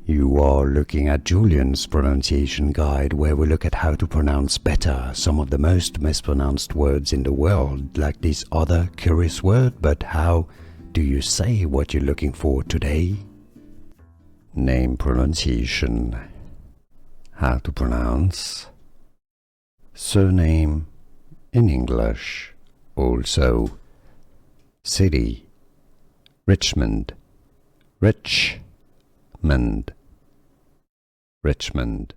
You are looking at Julian's pronunciation guide, where we look at how to pronounce better some of the most mispronounced words in the world, like this other curious word. But how do you say what you're looking for today? Name pronunciation. How to pronounce. Surname in English. Also city. Richmond. Richmond. Richmond.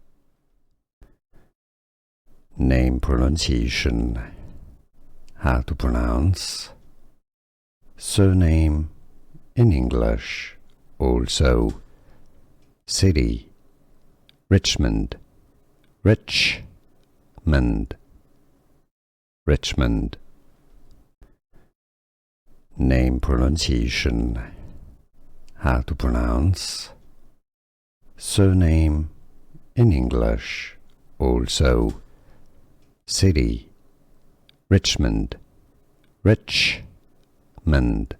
Name pronunciation. How to pronounce. Surname in English. Also city. Richmond. Richmond. Richmond. Name pronunciation. How to pronounce. Surname in English. Also city. Richmond. Richmond.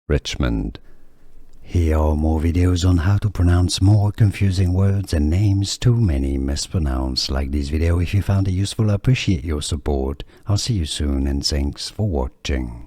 Richmond. Here are more videos on how to pronounce more confusing words and names too many mispronounced. Like this video if you found it useful. I appreciate your support. I'll see you soon and thanks for watching.